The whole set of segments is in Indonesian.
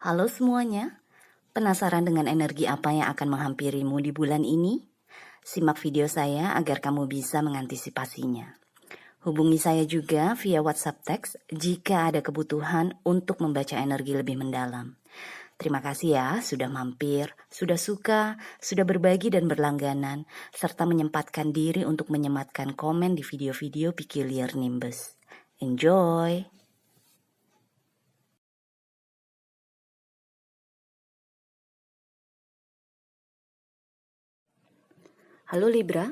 Halo semuanya, penasaran dengan energi apa yang akan menghampirimu di bulan ini? Simak video saya agar kamu bisa mengantisipasinya. Hubungi saya juga via WhatsApp teks jika ada kebutuhan untuk membaca energi lebih mendalam. Terima kasih ya sudah mampir, sudah suka, sudah berbagi dan berlangganan, serta menyempatkan diri untuk menyematkan komen di video-video Peculiar Nimbus. Enjoy! Halo Libra,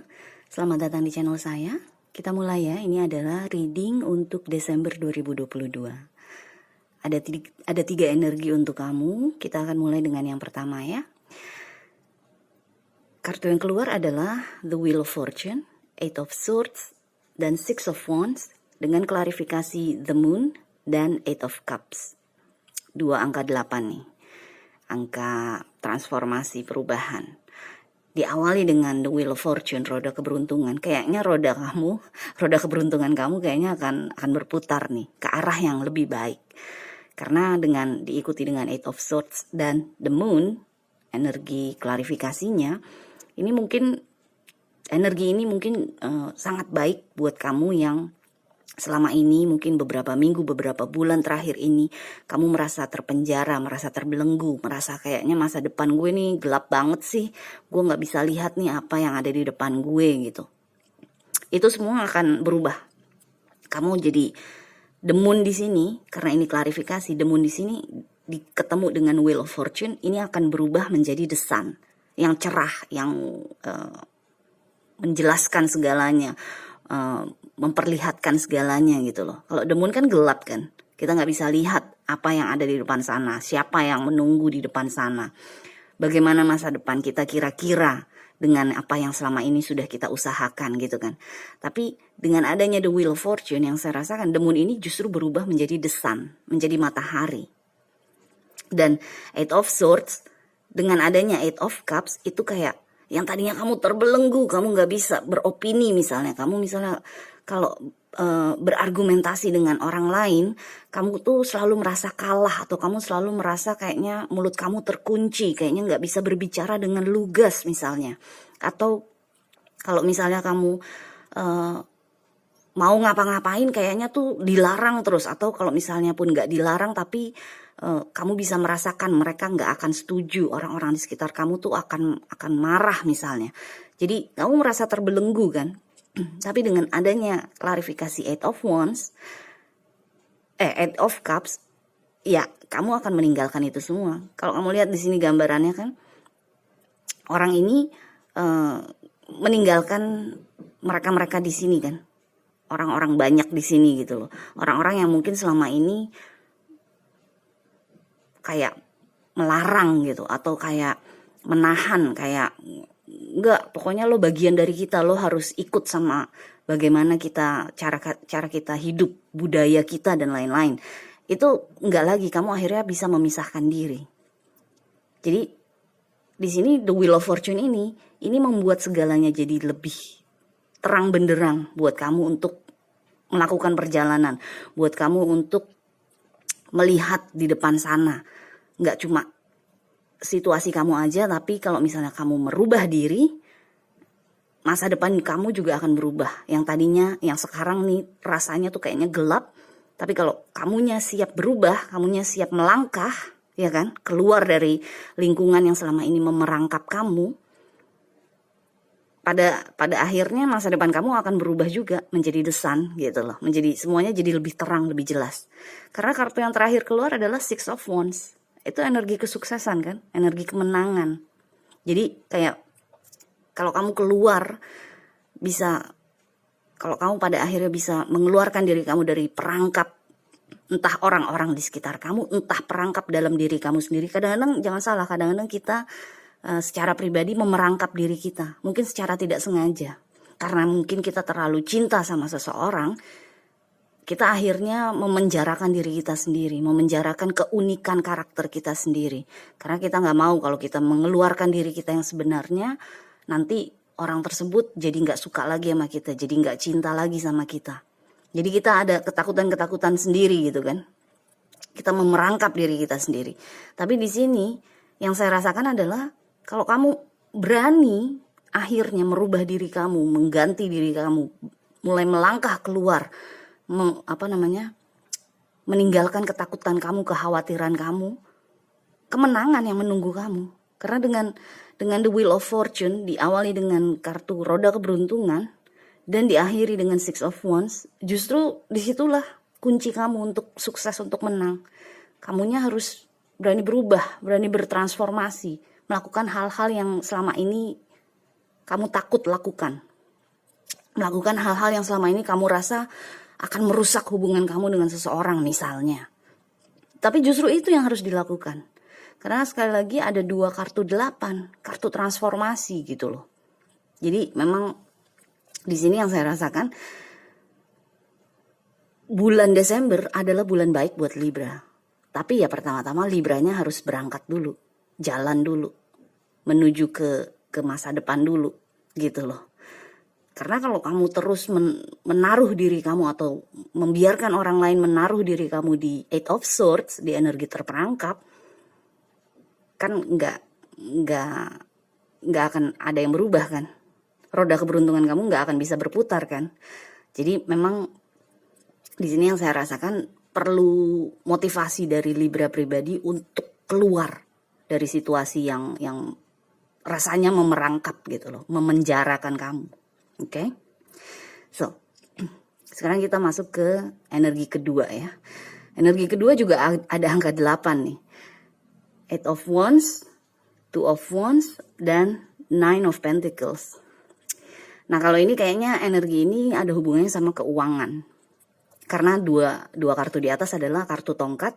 selamat datang di channel saya. Kita mulai ya, ini adalah reading untuk Desember 2022. Ada tiga energi untuk kamu, kita akan mulai dengan yang pertama ya. Kartu yang keluar adalah The Wheel of Fortune, Eight of Swords, dan Six of Wands dengan klarifikasi The Moon dan Eight of Cups. Dua angka 8 nih, angka transformasi perubahan. Diawali dengan The Wheel of Fortune, roda keberuntungan. Kayaknya roda keberuntungan kamu kayaknya akan berputar nih ke arah yang lebih baik. Karena dengan diikuti dengan Eight of Swords dan The Moon, energi klarifikasinya, energi ini mungkin sangat baik buat kamu yang selama ini mungkin beberapa minggu, beberapa bulan terakhir ini kamu merasa terpenjara, merasa terbelenggu, merasa kayaknya masa depan gue nih gelap banget sih, gue gak bisa lihat nih apa yang ada di depan gue gitu. Itu semua akan berubah. Kamu jadi The Moon di sini, karena ini klarifikasi, The Moon di sini ketemu dengan Wheel of Fortune, ini akan berubah menjadi The Sun yang cerah, yang menjelaskan segalanya, memperlihatkan segalanya gitu loh. Kalau The Moon kan gelap kan, kita nggak bisa lihat apa yang ada di depan sana, siapa yang menunggu di depan sana, bagaimana masa depan kita kira-kira dengan apa yang selama ini sudah kita usahakan gitu kan. Tapi dengan adanya The Wheel of Fortune, yang saya rasakan The Moon ini justru berubah menjadi The Sun, menjadi matahari. Dan Eight of Swords dengan adanya Eight of Cups itu kayak yang tadinya kamu terbelenggu, kamu nggak bisa beropini misalnya. Kamu misalnya kalau berargumentasi dengan orang lain, kamu tuh selalu merasa kalah atau kamu selalu merasa kayaknya mulut kamu terkunci, kayaknya nggak bisa berbicara dengan lugas misalnya. Atau kalau misalnya kamu mau ngapa-ngapain kayaknya tuh dilarang terus, atau kalau misalnya pun nggak dilarang tapi kamu bisa merasakan mereka nggak akan setuju, orang-orang di sekitar kamu tuh akan marah misalnya. Jadi kamu merasa terbelenggu kan. Tapi dengan adanya klarifikasi Eight of Cups, ya kamu akan meninggalkan itu semua. Kalau kamu lihat di sini gambarannya kan, orang ini meninggalkan mereka-mereka di sini kan, orang-orang banyak di sini gitu loh, orang-orang yang mungkin selama ini kayak melarang gitu, atau kayak menahan, kayak enggak, pokoknya lo bagian dari kita, lo harus ikut sama bagaimana kita cara kita hidup, budaya kita dan lain-lain. Itu enggak lagi, kamu akhirnya bisa memisahkan diri. Jadi di sini The Wheel of Fortune ini membuat segalanya jadi lebih terang benderang buat kamu untuk melakukan perjalanan, buat kamu untuk melihat di depan sana. Nggak cuma situasi kamu aja, tapi kalau misalnya kamu merubah diri, masa depan kamu juga akan berubah. Yang tadinya, yang sekarang nih rasanya tuh kayaknya gelap, tapi kalau kamunya siap berubah, kamunya siap melangkah, ya kan, keluar dari lingkungan yang selama ini memerangkap kamu, pada akhirnya masa depan kamu akan berubah juga menjadi The Sun gitu loh. Menjadi semuanya jadi lebih terang, lebih jelas. Karena kartu yang terakhir keluar adalah Six of Wands. Itu energi kesuksesan kan, energi kemenangan. Jadi kayak kalau kamu keluar kalau kamu pada akhirnya bisa mengeluarkan diri kamu dari perangkap entah orang-orang di sekitar kamu, entah perangkap dalam diri kamu sendiri. Kadang-kadang jangan salah, kadang-kadang kita secara pribadi memerangkap diri kita, mungkin secara tidak sengaja, karena mungkin kita terlalu cinta sama seseorang, kita akhirnya memenjarakan diri kita sendiri, memenjarakan keunikan karakter kita sendiri, karena kita nggak mau kalau kita mengeluarkan diri kita yang sebenarnya, nanti orang tersebut jadi nggak suka lagi sama kita, jadi nggak cinta lagi sama kita. Jadi kita ada ketakutan-ketakutan sendiri gitu kan. kita memerangkap diri kita sendiri. Tapi di sini yang saya rasakan adalah kalau kamu berani akhirnya merubah diri kamu, mengganti diri kamu, mulai melangkah keluar, meninggalkan ketakutan kamu, kekhawatiran kamu, kemenangan yang menunggu kamu. Karena dengan the Wheel of Fortune diawali dengan kartu roda keberuntungan dan diakhiri dengan Six of Wands, justru disitulah kunci kamu untuk sukses, untuk menang. Kamunya harus berani berubah, berani bertransformasi, melakukan hal-hal yang selama ini kamu takut lakukan. Melakukan hal-hal yang selama ini kamu rasa akan merusak hubungan kamu dengan seseorang misalnya. Tapi justru itu yang harus dilakukan. Karena sekali lagi ada 2 kartu 8, kartu transformasi gitu loh. Jadi memang di sini yang saya rasakan bulan Desember adalah bulan baik buat Libra. Tapi ya pertama-tama Libranya harus berangkat dulu, jalan dulu, menuju ke masa depan dulu gitu loh. Karena kalau kamu terus menaruh diri kamu atau membiarkan orang lain menaruh diri kamu di Eight of Swords, di energi terperangkap, kan nggak akan ada yang berubah kan. Roda keberuntungan kamu nggak akan bisa berputar kan. Jadi memang di sini yang saya rasakan perlu motivasi dari Libra pribadi untuk keluar dari situasi yang rasanya memerangkap gitu loh, memenjarakan kamu. Oke? So, sekarang kita masuk ke energi kedua ya. Energi kedua juga ada angka 8 nih. 8 of Wands, 2 of Wands, dan 9 of Pentacles. Nah kalau ini kayaknya energi ini ada hubungannya sama keuangan. Karena dua kartu di atas adalah kartu tongkat,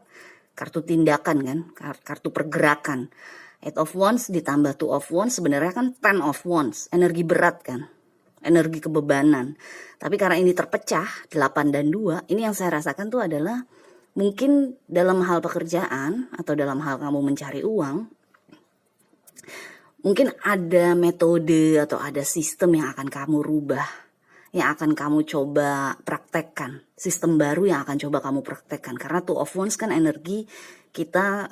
kartu tindakan kan, kartu pergerakan. 8 of Wands ditambah 2 of Wands sebenarnya kan 10 of Wands, energi berat kan, energi kebebanan. Tapi karena ini terpecah 8 dan 2, ini yang saya rasakan tuh adalah mungkin dalam hal pekerjaan atau dalam hal kamu mencari uang, mungkin ada metode atau ada sistem yang akan kamu rubah, yang akan kamu coba praktekkan, sistem baru yang akan coba kamu praktekkan. Karena 2 of Wands kan energi kita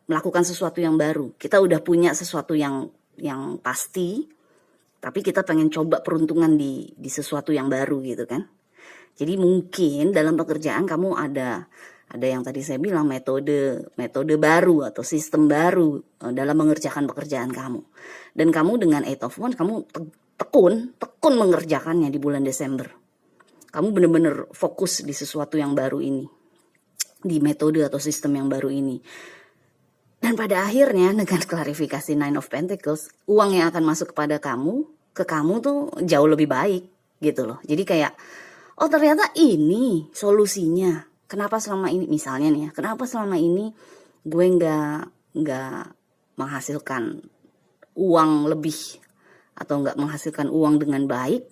melakukan sesuatu yang baru. Kita udah punya sesuatu yang pasti, tapi kita pengen coba peruntungan di sesuatu yang baru gitu kan. Jadi mungkin dalam pekerjaan kamu ada yang tadi saya bilang metode baru atau sistem baru dalam mengerjakan pekerjaan kamu. Dan kamu dengan 8 of Wands kamu tekun mengerjakannya di bulan Desember. Kamu benar-benar fokus di sesuatu yang baru ini, di metode atau sistem yang baru ini. Dan pada akhirnya dengan klarifikasi 9 of Pentacles, uang yang akan masuk kepada kamu, ke kamu tuh jauh lebih baik gitu loh. Jadi kayak, oh ternyata ini solusinya. Kenapa selama ini, misalnya nih ya, kenapa selama ini gue nggak menghasilkan uang lebih atau nggak menghasilkan uang dengan baik?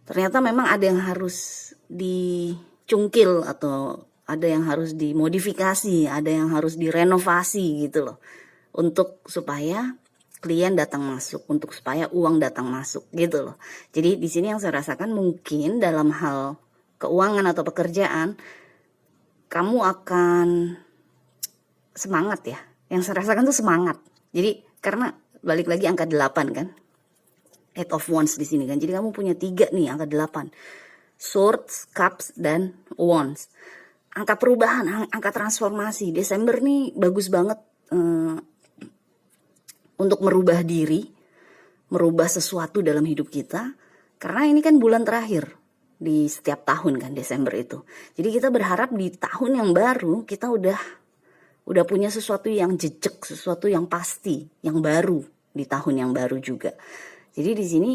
Ternyata memang ada yang harus dicungkil atau ada yang harus dimodifikasi, ada yang harus direnovasi gitu loh, untuk supaya klien datang masuk, untuk supaya uang datang masuk gitu loh. Jadi di sini yang saya rasakan mungkin dalam hal keuangan atau pekerjaan kamu akan semangat ya. Yang saya rasakan tuh semangat. Jadi karena balik lagi angka 8 kan. 8 of Wands di sini kan. Jadi kamu punya 3 nih angka 8. Swords, Cups, dan Wands. Angka perubahan, angka transformasi. Desember nih bagus banget untuk merubah diri, merubah sesuatu dalam hidup kita. Karena ini kan bulan terakhir di setiap tahun kan, Desember itu. Jadi kita berharap di tahun yang baru kita udah punya sesuatu yang jejak, sesuatu yang pasti, yang baru di tahun yang baru juga. Jadi di sini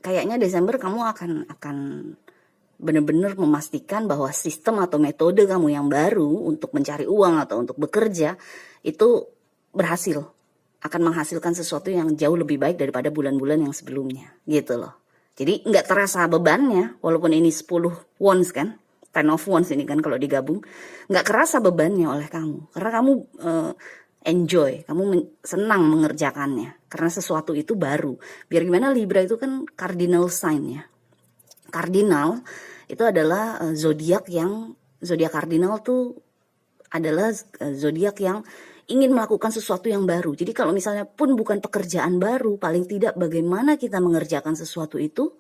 kayaknya Desember kamu akan benar-benar memastikan bahwa sistem atau metode kamu yang baru untuk mencari uang atau untuk bekerja itu berhasil, akan menghasilkan sesuatu yang jauh lebih baik daripada bulan-bulan yang sebelumnya gitu loh. Jadi nggak terasa bebannya, walaupun ini 10 Wands kan, 10 of Wands ini kan kalau digabung, nggak kerasa bebannya oleh kamu. Karena kamu enjoy, kamu senang mengerjakannya. Karena sesuatu itu baru. Biar gimana Libra itu kan cardinal sign ya. Cardinal itu adalah zodiak cardinal tuh adalah zodiak yang ingin melakukan sesuatu yang baru. Jadi kalau misalnya pun bukan pekerjaan baru, paling tidak bagaimana kita mengerjakan sesuatu itu,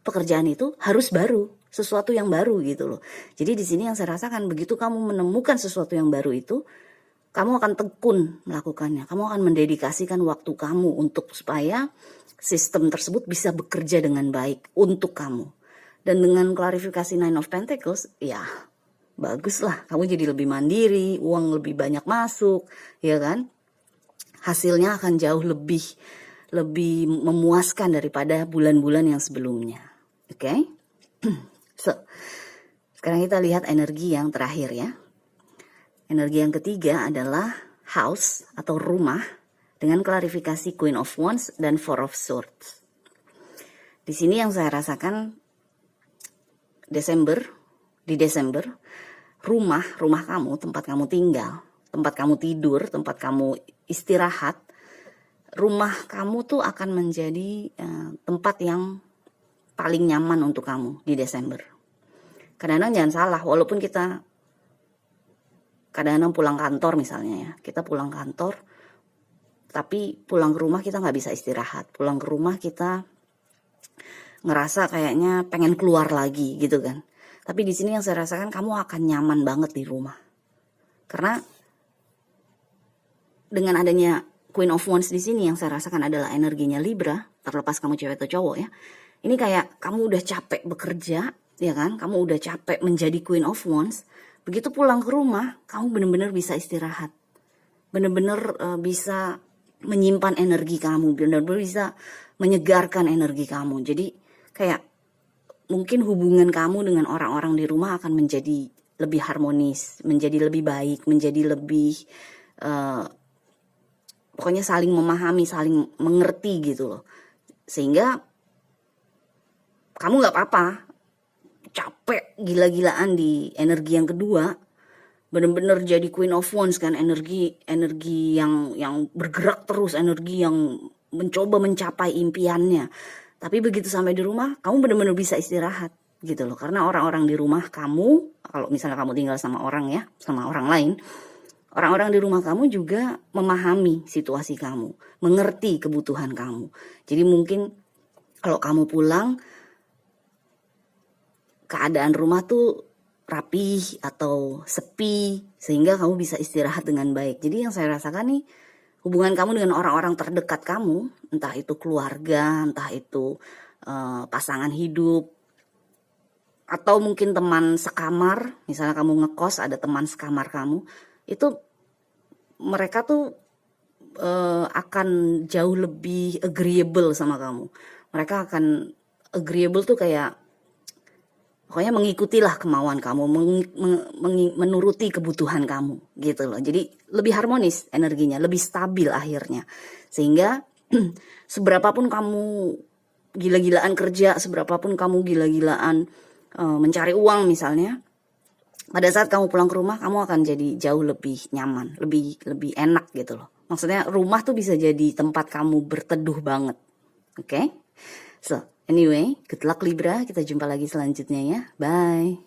pekerjaan itu harus baru, sesuatu yang baru gitu loh. Jadi di sini yang saya rasakan, begitu kamu menemukan sesuatu yang baru itu, kamu akan tekun melakukannya. Kamu akan mendedikasikan waktu kamu untuk supaya sistem tersebut bisa bekerja dengan baik untuk kamu. Dan dengan klarifikasi Nine of Pentacles, ya bagus lah, kamu jadi lebih mandiri, uang lebih banyak masuk, ya kan? Hasilnya akan jauh lebih memuaskan daripada bulan-bulan yang sebelumnya. Oke? So, sekarang kita lihat energi yang terakhir ya. Energi yang ketiga adalah house atau rumah dengan klarifikasi Queen of Wands dan Four of Swords. Di sini yang saya rasakan di Desember, rumah kamu, tempat kamu tinggal, tempat kamu tidur, tempat kamu istirahat, rumah kamu tuh akan menjadi tempat yang paling nyaman untuk kamu di Desember. Kadang-kadang jangan salah, walaupun kita kadang-kadang pulang kantor misalnya ya, kita pulang kantor, tapi pulang ke rumah kita nggak bisa istirahat, pulang ke rumah kita ngerasa kayaknya pengen keluar lagi gitu kan. Tapi di sini yang saya rasakan, kamu akan nyaman banget di rumah. Karena dengan adanya Queen of Wands di sini yang saya rasakan adalah energinya Libra, terlepas kamu cewek atau cowok ya. Ini kayak kamu udah capek bekerja, ya kan? Kamu udah capek menjadi Queen of Wands. Begitu pulang ke rumah, kamu benar-benar bisa istirahat. Benar-benar bisa menyimpan energi kamu, benar-benar bisa menyegarkan energi kamu. Jadi kayak mungkin hubungan kamu dengan orang-orang di rumah akan menjadi lebih harmonis, menjadi lebih baik, menjadi lebih pokoknya saling memahami, saling mengerti gitu loh. Sehingga kamu gak apa-apa capek gila-gilaan di energi yang kedua, bener-bener jadi Queen of Wands kan, energi yang bergerak terus, energi yang mencoba mencapai impiannya. Tapi begitu sampai di rumah, kamu bener-bener bisa istirahat gitu loh. Karena orang-orang di rumah kamu, kalau misalnya kamu tinggal sama orang ya, sama orang lain, orang-orang di rumah kamu juga memahami situasi kamu, mengerti kebutuhan kamu. Jadi mungkin kalau kamu pulang, keadaan rumah tuh rapih atau sepi, sehingga kamu bisa istirahat dengan baik. Jadi yang saya rasakan nih, hubungan kamu dengan orang-orang terdekat kamu, entah itu keluarga, entah itu pasangan hidup, atau mungkin teman sekamar, misalnya kamu ngekos ada teman sekamar kamu, itu mereka tuh akan jauh lebih agreeable sama kamu. Mereka akan agreeable tuh kayak pokoknya mengikutilah kemauan kamu, menuruti kebutuhan kamu gitu loh. Jadi lebih harmonis energinya, lebih stabil akhirnya. Sehingga seberapapun kamu gila-gilaan kerja, seberapapun kamu gila-gilaan mencari uang misalnya, pada saat kamu pulang ke rumah kamu akan jadi jauh lebih nyaman, lebih enak gitu loh. Maksudnya rumah tuh bisa jadi tempat kamu berteduh banget. Oke? So, anyway, good luck Libra, kita jumpa lagi selanjutnya ya. Bye.